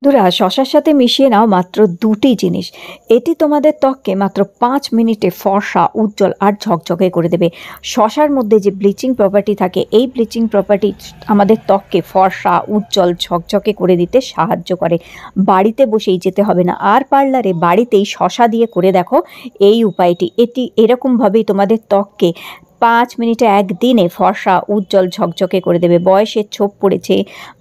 বন্ধুরা, শশার সাথে মিশিয়ে নাও মাত্র দুটি জিনিস। এটি তোমাদের ত্বককে মাত্র 5 মিনিটে ফর্সা, উজ্জ্বল আর ঝকঝকে করে দেবে। শশার মধ্যে যে ব্লিচিং প্রপার্টি থাকে, এই ব্লিচিং প্রপার্টি আমাদের ত্বককে ফর্সা, উজ্জ্বল, ঝকঝকে করে দিতে সাহায্য করে। বাড়িতে বসেই যেতে হবে না, আর পার্লারে বাড়িতেই শশা দিয়ে করে দেখো এই উপায়টি। এটি এরকমভাবেই তোমাদের ত্বককে 5 মিনিটে একদিনে ফর্সা, উজ্জ্বল, ঝকঝকে করে দেবে। বয়সের ছোপ পড়েছে,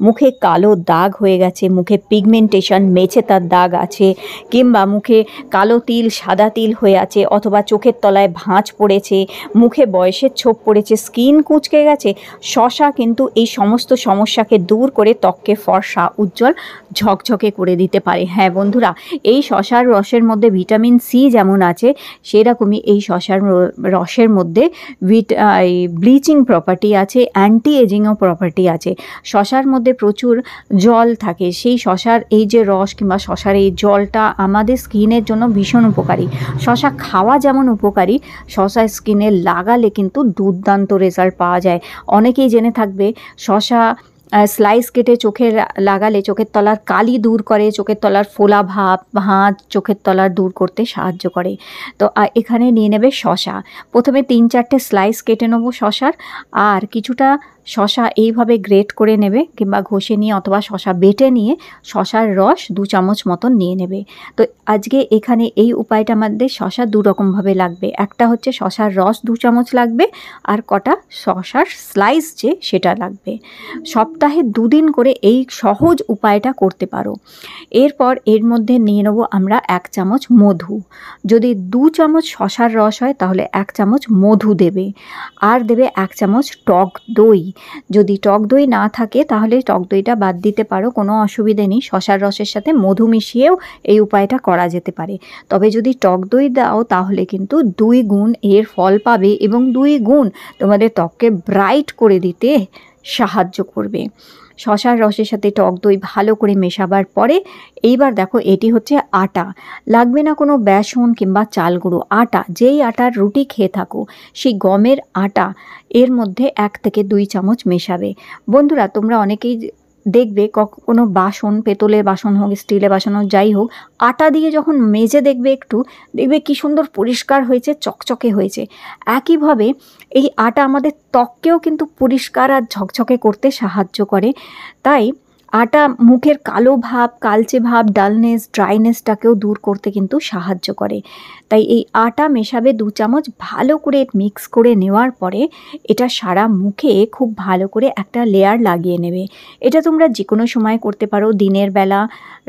মুখে কালো দাগ হয়ে গেছে, মুখে পিগমেন্টেশন, মেছে তার দাগ আছে, কিংবা মুখে কালো তিল, সাদা তিল হয়ে আছে, অথবা চোখের তলায় ভাঁজ পড়েছে, মুখে বয়সের ছোপ পড়েছে, স্কিন কুঁচকে গেছে, শশা কিন্তু এই সমস্ত সমস্যাকে দূর করে ত্বককে ফর্সা, উজ্জ্বল, ঝকঝকে করে দিতে পারে। হ্যাঁ বন্ধুরা, এই শশার রসের মধ্যে ভিটামিন সি যেমন আছে, সেরকমই এই শশার রসের মধ্যে ব্লিচিং প্রপার্টি আছে, অ্যান্টি এজিংও প্রপার্টি আছে। শশার মধ্যে প্রচুর জল থাকে, সেই শশার এই যে রস কিংবা শশার এই জলটা আমাদের স্কিনের জন্য ভীষণ উপকারী। শশা খাওয়া যেমন উপকারী, শশা স্কিনে লাগালে কিন্তু দুর্দান্ত রেজাল্ট পাওয়া যায়। অনেকেই জেনে থাকবে শশা স্লাইস কেটে চোখে লাগালে চোখের তলার কালি দূর করে, চোখের তলার ফোলা ভাব, ভাঁজ চোখের তলার দূর করতে সাহায্য করে। তো এখানে নিয়ে নেবে শশা। প্রথমে 3-4টে স্লাইস কেটে নেবো শশার, আর কিছুটা শশা এইভাবে গ্রেট করে নেবে কিংবা ঘষে নিয়ে অথবা শশা বেটে নিয়ে শশার রস 2 চামচ মতন নিয়ে নেবে। তো আজকে এখানে এই উপায়টা আমাদের শশা দুরকমভাবে লাগবে। একটা হচ্ছে শশার রস 2 চামচ লাগবে, আর কটা শশার স্লাইস যে সেটা লাগবে। সপ্তাহে 2 দিন করে এই সহজ উপায়টা করতে পারো। এরপর এর মধ্যে নিয়ে নেবো আমরা 1 চামচ মধু। যদি 2 চামচ শশার রস হয় তাহলে 1 চামচ মধু দেবে, আর দেবে 1 চামচ টক দই। যদি টক দই না থাকে তাহলে টক দইটা বাদ দিতে পারো, কোনো অসুবিধে নেই। শশার রসের সাথে মধু মিশিয়েও এই উপায়টা করা যেতে পারে। তবে যদি টক দই দাও তাহলে কিন্তু 2 গুণ এর ফল পাবে, এবং 2 গুণ তোমাদের ত্বককে ব্রাইট করে দিতে সাহায্য করবে। শশার রসের সাথে টক দই ভালো করে মেশাবার পরে এইবার দেখো এটি হচ্ছে আটা। লাগবে না কোনো বেসন কিংবা চাল গুঁড়ো, আটা, যেই আটার রুটি খেয়ে থাকো সেই গমের আটা এর মধ্যে 1 থেকে 2 চামচ মেশাবে। বন্ধুরা, তোমরা অনেকেই দেখবে কোনো বাসন, পেতলের বাসন হোক, স্টিলের বাসন হোক, যাই হোক, আটা দিয়ে যখন মেজে দেখবে কি সুন্দর পরিষ্কার হয়েছে, চকচকে হয়েছে। একইভাবে এই আটা আমাদের ত্বককেও কিন্তু পরিষ্কার আর ঝকঝকে করতে সাহায্য করে। তাই আটা মুখের কালো ভাব, কালচে ভাব, ডালনেস, ড্রাইনেসটাকেও দূর করতে কিন্তু সাহায্য করে। তাই এই আটা মেশাবে 2 চামচ, ভালো করে মিক্স করে নেওয়ার পরে এটা সারা মুখে খুব ভালো করে একটা লেয়ার লাগিয়ে নেবে। এটা তোমরা যে কোনো সময় করতে পারো, দিনের বেলা,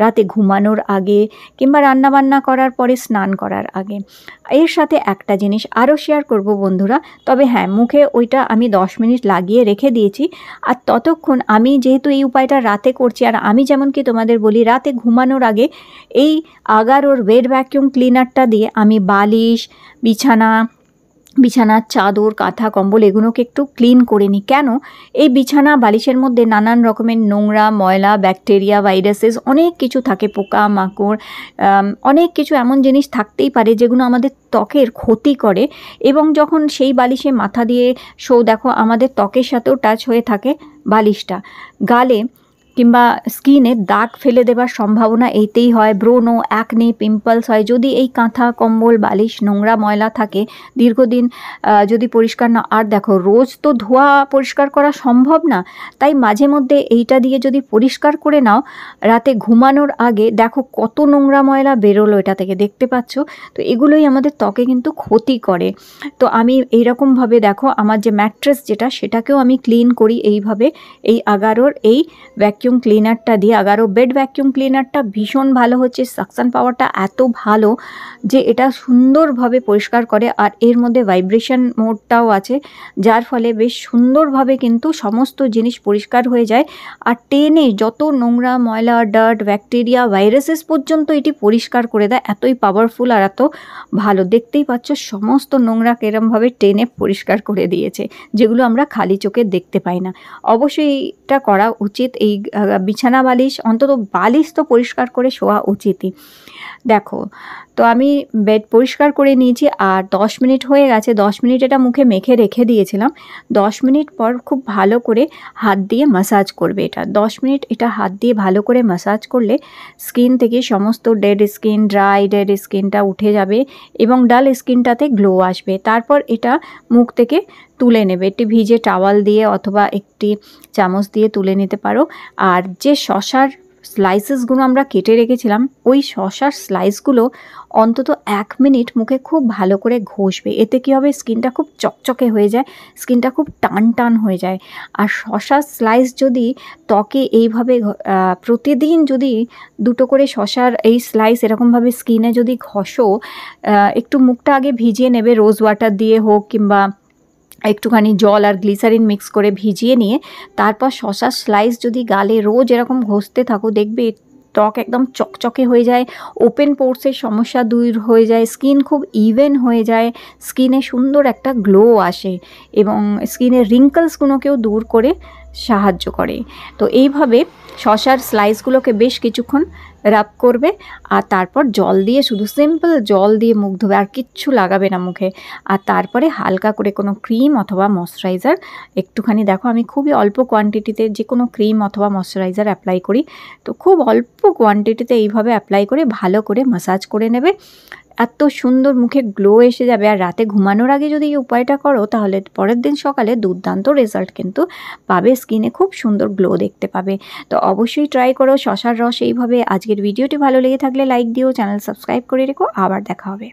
রাতে ঘুমানোর আগে, কিংবা রান্নাবান্না করার পরে, স্নান করার আগে। এর সাথে একটা জিনিস আরও শেয়ার করব বন্ধুরা, তবে হ্যাঁ, মুখে ওইটা আমি 10 মিনিট লাগিয়ে রেখে দিয়েছি। আর ততক্ষণ আমি যেহেতু এই উপায়টা রাতে করছি, আর আমি যেমন কি তোমাদের বলি, রাতে ঘুমানোর আগে এই আগারোর বেড ভ্যাকিউম ক্লিনারটা দিয়ে আমি বালিশ, বিছানার চাদর, কাঁথা, কম্বল এগুলোকে একটু ক্লিন করে নিই। কেন? এই বিছানা বালিশের মধ্যে নানান রকমের নোংরা, ময়লা, ব্যাকটেরিয়া, ভাইরাসেস অনেক কিছু থাকে, পোকা মাকড়, অনেক কিছু এমন জিনিস থাকতেই পারে যেগুলো আমাদের ত্বকের ক্ষতি করে। এবং যখন সেই বালিশে মাথা দিয়ে দেখো আমাদের ত্বকের সাথেও টাচ হয়ে থাকে বালিশটা, গালে কিংবা স্কিনে দাগ ফেলে দেবার সম্ভাবনা এইতেই হয়। ব্রণ, অ্যাকনে, পিম্পলস হয় যদি এই কাঁথা, কম্বল, বালিশ নোংরা, ময়লা থাকে দীর্ঘদিন যদি পরিষ্কার না। আর দেখো, রোজ তো ধোয়া পরিষ্কার করা সম্ভব না, তাই মাঝে মধ্যে এইটা দিয়ে যদি পরিষ্কার করে নাও রাতে ঘুমানোর আগে, দেখো কত নোংরা ময়লা বেরোলো এটা থেকে, দেখতে পাচ্ছ? তো এগুলোই আমাদের ত্বকে কিন্তু ক্ষতি করে। তো আমি এইরকমভাবে দেখো আমার যে ম্যাট্রেস যেটা, সেটাকেও আমি ক্লিন করি এইভাবে, এই আগারোর এই ভ্যাকিউম ক্লিনারটা দিয়ে। আগারো বেড ভ্যাকিউম ক্লিনারটা ভীষণ ভালো হচ্ছে, সাকশন পাওয়ারটা এত ভালো যে এটা সুন্দরভাবে পরিষ্কার করে। আর এর মধ্যে ভাইব্রেশন মোডটাও আছে, যার ফলে বেশ সুন্দরভাবে কিন্তু সমস্ত জিনিস পরিষ্কার হয়ে যায়। আর টেনে যত নোংরা, ময়লা, ডার্ট, ব্যাকটেরিয়া, ভাইরাসেস পর্যন্ত এটি পরিষ্কার করে দেয়। এতই পাওয়ারফুল আর এত ভালো, দেখতেই পাচ্ছ সমস্ত নোংরা কেরমভাবে টেনে পরিষ্কার করে দিয়েছে, যেগুলো আমরা খালি চোখে দেখতে পাই না। অবশ্যই এটা করা উচিত। এই বিছানা বালিশ, অন্তত বালিশ তো পরিষ্কার করে শোয়া উচিতই। দেখো, তো আমি বেড পরিষ্কার করে নিয়েছি আর 10 মিনিট হয়ে গেছে। 10 মিনিট এটা মুখে মেখে রেখে দিয়েছিলাম। 10 মিনিট পর খুব ভালো করে হাত দিয়ে ম্যাসাজ করবে এটা। 10 মিনিট এটা হাত দিয়ে ভালো করে ম্যাসাজ করলে স্কিন থেকে সমস্ত ডেড স্কিন, ডেড স্কিনটা উঠে যাবে এবং ডাল স্কিনটাতে গ্লো আসবে। তারপর এটা মুখ থেকে তুলে নেবে। একটি ভিজে টাওয়াল দিয়ে অথবা একটি চামচ দিয়ে তুলে নিতে পারো। আর যে শশার স্লাইসেসগুলো আমরা কেটে রেখেছিলাম, ওই শশার স্লাইসগুলো অন্তত 1 মিনিট মুখে খুব ভালো করে ঘষবে। এতে কী হবে, স্কিনটা খুব চকচকে হয়ে যায়, স্কিনটা খুব টান টান হয়ে যায়। আর শশার স্লাইস যদি ত্বকে এইভাবে প্রতিদিন যদি 2টো করে শশার এই স্লাইস এরকমভাবে স্কিনে যদি ঘষো, একটু মুখটা আগে ভিজিয়ে নেবে রোজ ওয়াটার দিয়ে হোক কিংবা একটুখানি জল আর গ্লিসারিন মিক্স করে ভিজিয়ে নিয়ে তারপর শশার স্লাইস যদি গালে রোজ এরকম ঘষতে থাকো, দেখবে ত্বক একদম চকচকে হয়ে যায়, ওপেন পোর্সের সমস্যা দূর হয়ে যায়, স্কিন খুব ইভেন হয়ে যায়, স্কিনে সুন্দর একটা গ্লো আসে এবং স্কিনের রিঙ্কলসগুলোকেও দূর করে সাহায্য করে। তো এইভাবে শশার স্লাইসগুলোকে বেশ কিছুক্ষণ রাব করবে আর তারপর জল দিয়ে, শুধু সিম্পল জল দিয়ে মুখ ধোবে, আর কিচ্ছু লাগাবে না মুখে। আর তারপরে হালকা করে কোনো ক্রিম অথবা ময়শ্চারাইজার একটুখানি, দেখো আমি খুবই অল্প কোয়ান্টিটিতে যে কোনো ক্রিম অথবা ময়শ্চারাইজার অ্যাপ্লাই করি, তো খুব অল্প কোয়ান্টিটিতে এইভাবে অ্যাপ্লাই করে ভালো করে ম্যাসাজ করে নেবে। এত সুন্দর মুখে গ্লো এসে যাবে। আর রাতে ঘুমানোর আগে যদি এই উপায়টা করো তাহলে পরের দিন সকালে দুর্দান্ত রেজাল্ট কিন্তু পাবে, স্কিনে খুব সুন্দর গ্লো দেখতে পাবে। তো অবশ্যই ট্রাই করো শশার রস এইভাবে। আজকের ভিডিওটি ভালো লেগে থাকলে লাইক দিও, চ্যানেল সাবস্ক্রাইব করে রেখো। আবার দেখা হবে।